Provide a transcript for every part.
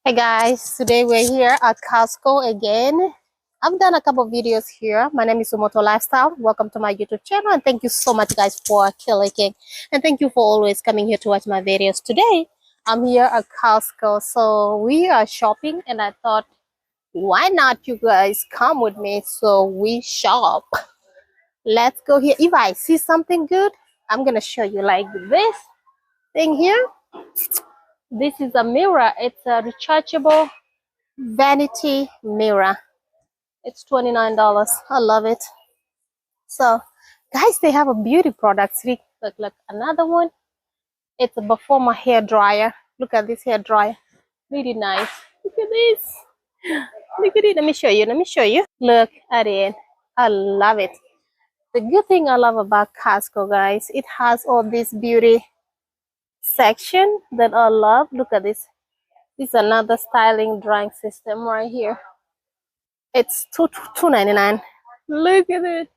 Hey guys, today we're here at Costco again. I've done a couple of videos here. My name is Sumoto Lifestyle. Welcome to my YouTube channel and thank you so much guys for clicking. And thank you for always coming here to watch my videos. Today, I'm here at Costco. So we are shopping and I thought, why not you guys come with me so we shop? Let's go here. If I see something good, I'm going to show you like this thing here. This is a mirror. It's a rechargeable vanity mirror. It's $29. I love it. So guys, they have a beauty product. See, look, another one. It's a before my hair dryer. Look at this hair dryer. Really nice. Look at this. Look at it. Let me show you. Look at it. I love it. The good thing I love about Costco, guys, it has all this beauty section that I love. Look at this. This is another styling drying system right here. It's $2.99. Look at it.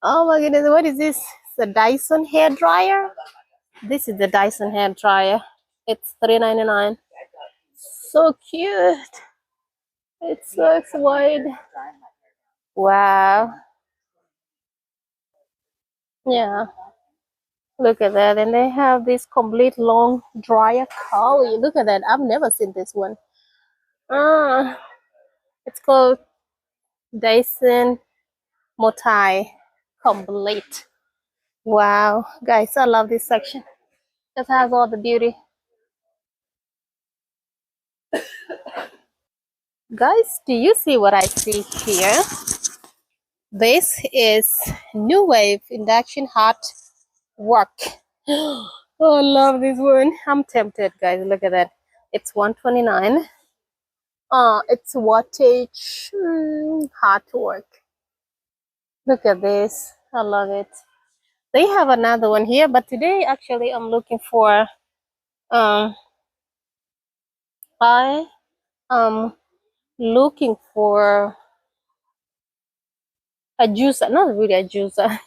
Oh my goodness, what is this? It's a Dyson hair dryer. This is the Dyson hair dryer. It's $3.99. So cute. It's so wide. Wow. Yeah. Look at that. And they have this complete long dryer collie. Look at that. I've never seen this one. It's called Dyson Multi Complete. Wow. Guys, I love this section. It has all the beauty. Guys, do you see what I see here? This is New Wave Induction Hot Work. Oh, I love this one. I'm tempted, guys. Look at that. It's $129. It's wattage hot work. Look at this. I love it. They have another one here, but today actually I'm looking for I am looking for a juicer, not really a juicer.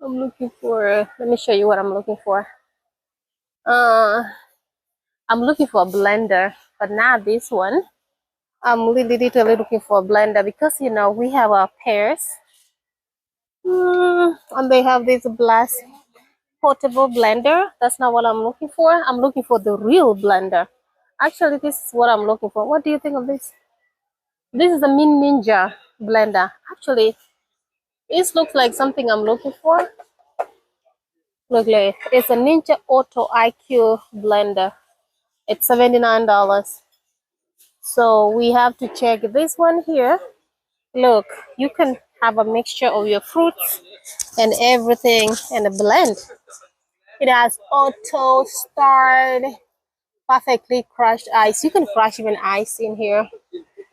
I'm looking for, let me show you what I'm looking for. I'm looking for a blender, but not this one. I'm literally looking for a blender because, you know, we have our pears. And they have this glass portable blender. That's not what I'm looking for. I'm looking for the real blender. Actually, this is what I'm looking for. What do you think of this? This is a Min Ninja blender. Actually, this looks like something I'm looking for. Look, like it's a Ninja Auto IQ blender. It's $79. So we have to check this one here. Look, you can have a mixture of your fruits and everything and a blend. It has auto start, perfectly crushed ice. You can crush even ice in here.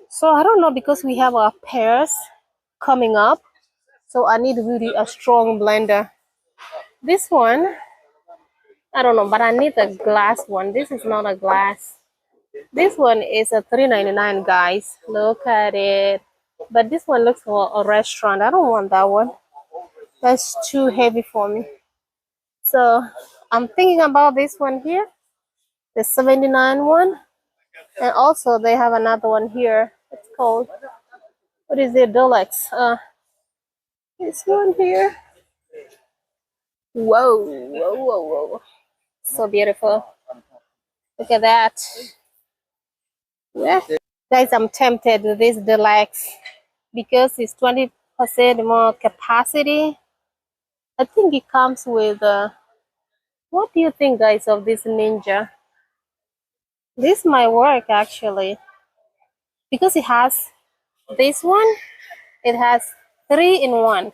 So I don't know, because we have our pears coming up. So I need really a strong blender. This one, I don't know, but I need a glass one. This is not a glass. This one is a $3.99, guys. Look at it. But this one looks for a restaurant. I don't want that one. That's too heavy for me. So I'm thinking about this one here, the 79 one. And also they have another one here. It's called, what is it? Deluxe. This one here. Whoa, whoa, whoa, whoa. So beautiful. Look at that. Yeah. Guys, I'm tempted with this Deluxe because it's 20% more capacity. I think it comes with, what do you think, guys, of this Ninja? This might work actually because it has this one. It has 3-in-1.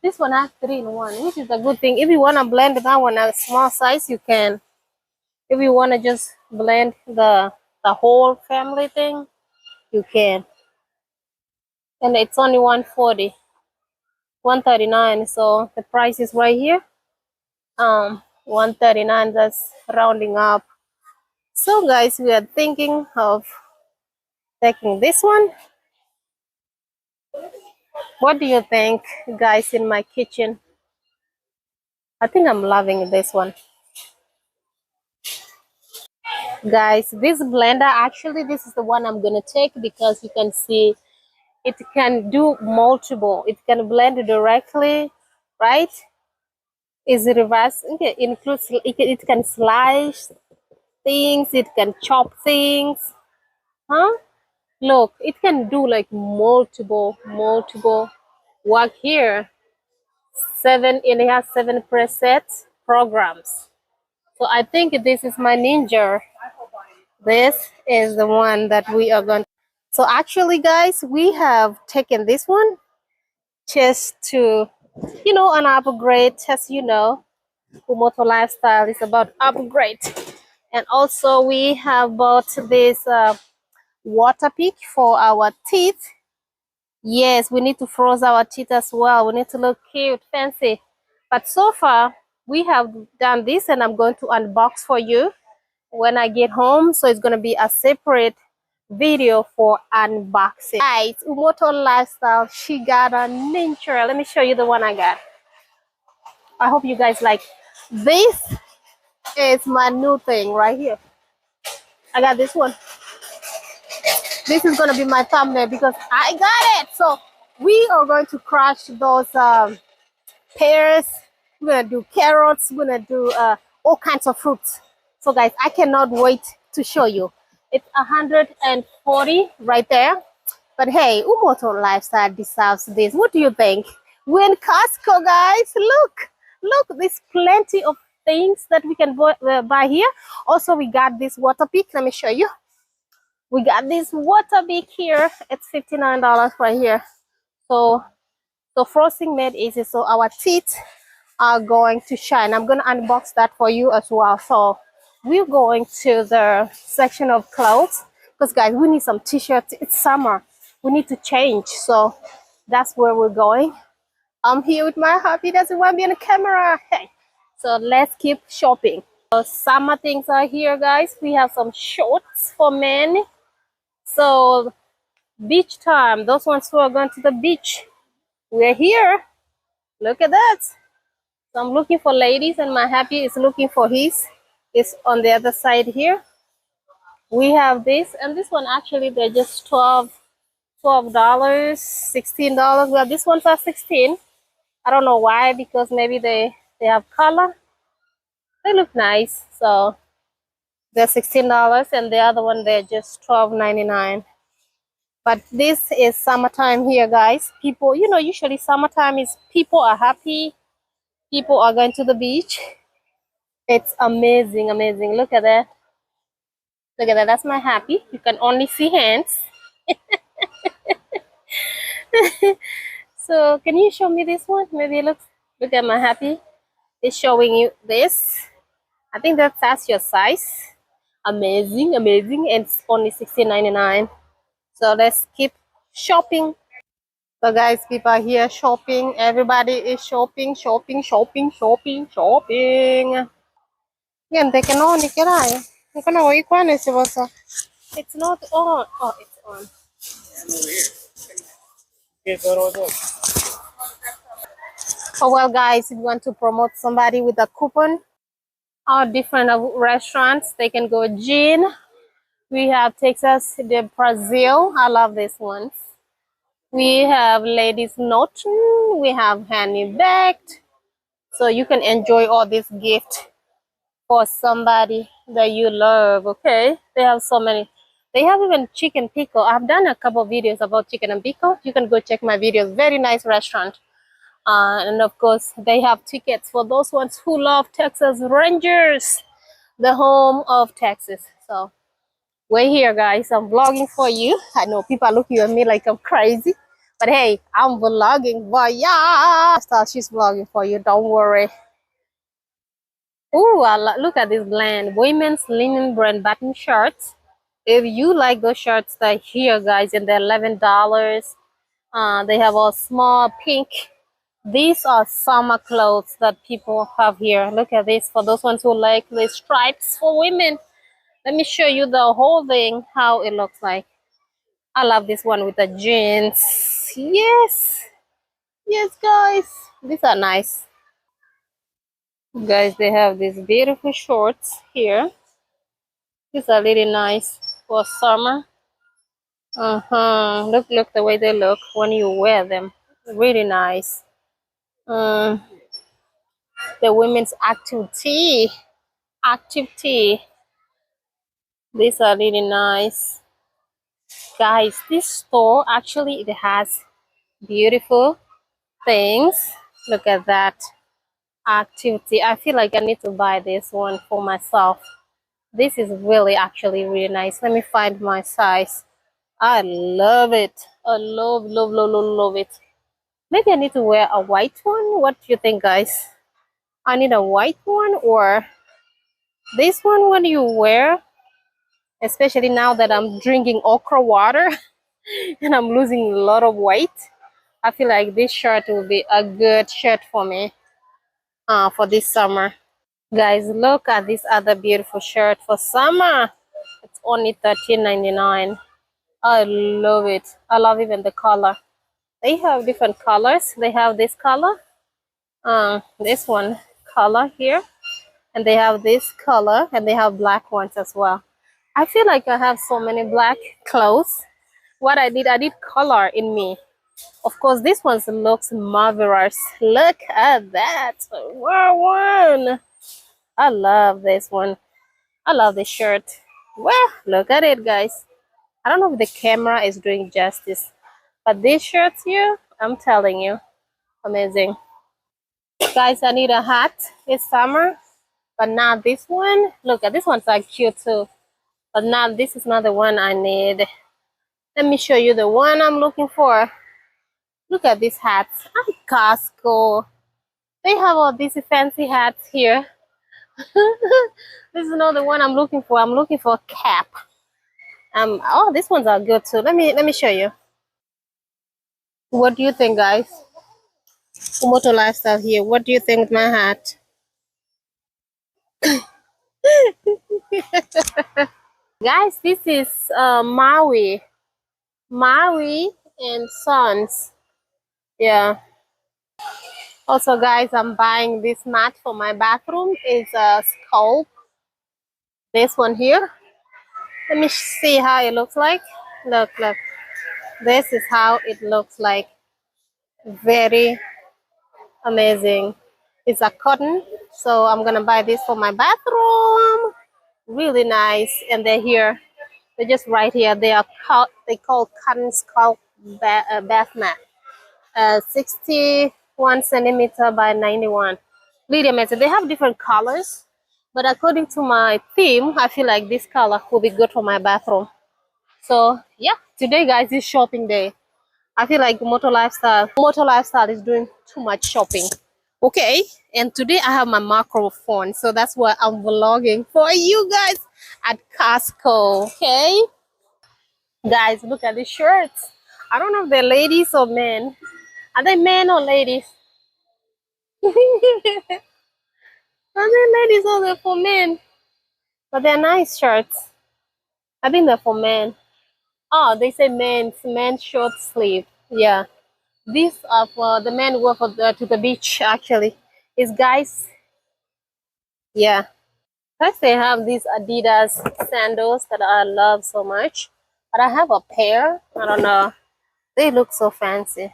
This one has 3-in-1, which is a good thing. If you want to blend that one at a small size, you can. If you want to just blend the whole family thing, you can. And it's only $140, $139. So the price is right here. $139. That's rounding up. So guys, we are thinking of taking this one. What do you think, guys, in my kitchen? I think I'm loving this one. Guys, this blender, actually this is the one I'm gonna take because you can see it can do multiple. It can blend directly, right? Is reverse. It includes, it can slice things, it can chop things, huh? Look, it can do like multiple work here. It has 7 presets programs. So I think this is my Ninja. This is the one that we are going to. So actually guys, we have taken this one just to, an upgrade. As you know, Umoto lifestyle is about upgrade. And also we have bought this water pick for our teeth. Yes, we need to froze our teeth as well. We need to look cute, fancy. But so far, we have done this, and I'm going to unbox for you when I get home. So it's going to be a separate video for unboxing. Guys, Umoto Lifestyle, she got a Ninja. Let me show you the one I got. I hope you guys like. This is my new thing right here. I got this one. This is going to be my thumbnail because I got it. So we are going to crush those pears. We're gonna do carrots. We're gonna do all kinds of fruits. So guys, I cannot wait to show you. It's 140 right there. But hey, Umoto lifestyle deserves this. What do you think? We're in Costco, guys. Look, there's plenty of things that we can buy here. Also, we got this water pick. Let me show you. We got this water pick here. It's $59 right here. So frosting made easy, so our teeth are going to shine. I'm going to unbox that for you as well. So we're going to the section of clothes because guys, we need some t-shirts. It's summer, we need to change, so that's where we're going. I'm here with my hubby, doesn't want to be on the camera. Hey, so let's keep shopping. So summer things are here, guys. We have some shorts for men. So beach time, those ones who are going to the beach, we're here. Look at that. So I'm looking for ladies, and my happy is looking for his. It's on the other side here. We have this, and this one actually they're just $12, $16. Well, this one's are 16. I don't know why, because maybe they have color. They look nice, so they're $16, and the other one they're just $12.99. But this is summertime here, guys. People, usually summertime is people are happy. People are going to the beach. It's amazing, amazing. Look at that. Look at that. That's my happy. You can only see hands. So can you show me this one? Maybe look at my happy. It's showing you this. I think that's your size. Amazing, amazing. And it's only $16.99. So let's keep shopping. So guys, people are here shopping. Everybody is shopping. Yan, they can only get I. You can know what one is. It's not on. Oh, it's on. Oh well, guys, if you want to promote somebody with a coupon or different restaurants, they can go Gin. We have Texas de Brazil. I love this one. We have Ladies Norton. We have Honey Baked. So you can enjoy all this gift for somebody that you love. Okay, they have so many. They have even chicken pickle. I've done a couple of videos about chicken and pickle. You can go check my videos. Very nice restaurant. And of course, they have tickets for those ones who love Texas Rangers, the home of Texas. So we're here, guys. I'm vlogging for you. I know people are looking at me like I'm crazy, but hey, I'm vlogging for ya. She's vlogging for you. Don't worry. Oh, look at this blend. Women's linen brand button shirts. If you like those shirts, they're here, guys, and they're $11. They have a small pink. These are summer clothes that people have here. Look at this. For those ones who like the stripes for women, let me show you the whole thing, how it looks like. I love this one with the jeans. Yes, guys, these are nice. Guys, they have these beautiful shorts here. These are really nice for summer. Look the way they look when you wear them. Really nice. Um, the women's active tee. Active tee. These are really nice. Guys, this store actually it has beautiful things. Look at that. Activity. I feel like I need to buy this one for myself. This is really actually really nice. Let me find my size. I love it. I love it. Maybe I need to wear a white one. What do you think, guys? I need a white one or this one when you wear, especially now that I'm drinking okra water and I'm losing a lot of weight. I feel like this shirt will be a good shirt for me for this summer. Guys, look at this other beautiful shirt for summer. It's only $13.99. I love it. I love even the color. They have different colors. They have this color, this one color here, and they have this color, and they have black ones as well. I feel like I have so many black clothes. What I did color in me. Of course, this one looks marvelous. Look at that. Wow, one. I love this one. I love this shirt. Well, look at it, guys. I don't know if the camera is doing justice, but these shirts here, I'm telling you, amazing. Guys, I need a hat. It's summer, but not this one. Look at this one's like cute too, but not this is not the one I need. Let me show you the one I'm looking for. Look at these hats. At Costco. They have all these fancy hats here. This is not the one I'm looking for. I'm looking for a cap. Oh, these ones are good too. Let me show you. What do you think, guys? Moto lifestyle here. What do you think with my hat? Guys, this is Maui and Sons. Yeah. Also, guys, I'm buying this mat for my bathroom. It's a sculpt. This one here. Let me see how it looks like. Look. This is how it looks like. Very amazing. It's a cotton, so I'm gonna buy this for my bathroom. Really nice, and they're here. They're just right here. They call cotton sculpt bath mat. 61 centimeter by 91. Really amazing. They have different colors, but according to my theme, I feel like this color will be good for my bathroom. So yeah, today, guys, is shopping day. I feel like Moto Lifestyle is doing too much shopping. Okay, and today I have my microphone, so that's why I'm vlogging for you guys at Costco. Okay, guys, look at the shirts. I don't know if they're ladies or men. Are they men or ladies? Are they ladies or they're for men? But they're nice shirts. I think they're for men. Oh, they say men's short sleeve. Yeah. These are for the men who go to the beach actually. It's guys. Yeah. First they have these Adidas sandals that I love so much. But I have a pair. I don't know. They look so fancy.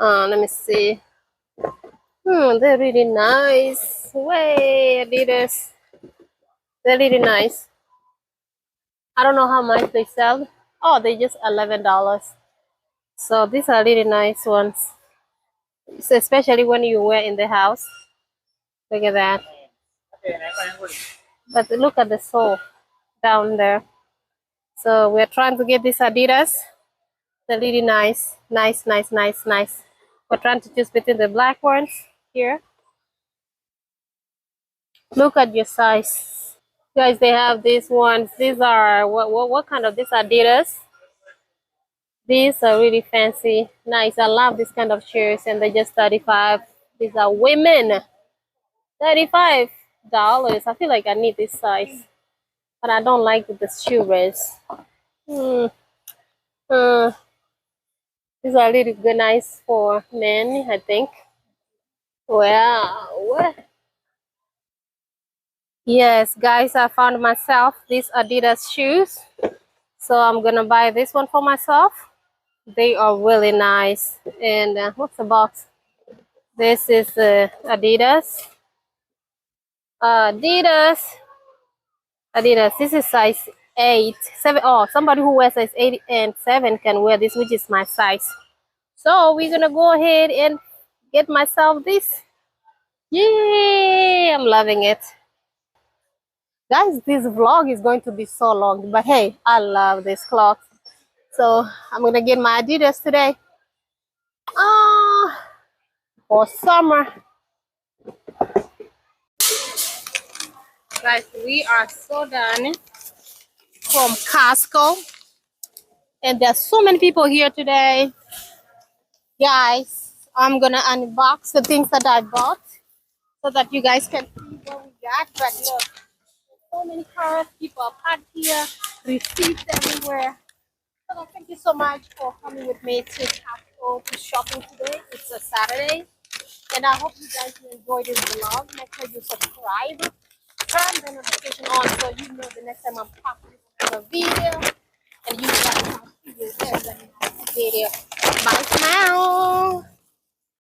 Let me see. They're really nice. Way Adidas. They're really nice. I don't know how much they sell. Oh, they just $11. So these are really nice ones. So especially when you wear in the house. Look at that. But look at the sole down there. So we're trying to get these Adidas. They're really nice. Nice. We're trying to choose between the black ones here. Look at your size. Guys, they have these ones. These are what kind of these Adidas? These are really fancy. Nice. I love this kind of shoes and they're just 35. These are women. $35. I feel like I need this size. But I don't like the shoe race. Uh, these are really good, nice for men, I think. Wow. Yes, guys, I found myself these Adidas shoes. So I'm gonna buy this one for myself. They are really nice. And what's the box? This is Adidas. Adidas. Adidas. This is size 8, 7. Oh, somebody who wears size 8 and 7 can wear this, which is my size. So we're gonna go ahead and get myself this. Yay! I'm loving it. Guys, this vlog is going to be so long, but hey, I love this cloth. So I'm gonna get my Adidas today. Ah, for summer. Guys, we are so done from Costco, and there's so many people here today. Guys, I'm gonna unbox the things that I bought so that you guys can see what we got. But look, so many cars, people are packed here, receipts everywhere. So thank you so much for coming with me to Costco to shopping today. It's a Saturday, and I hope you guys enjoyed this vlog. Make sure you subscribe, turn the notification on so you know the next time I'm posting a video, and you guys will see you in the next video. Bye for now.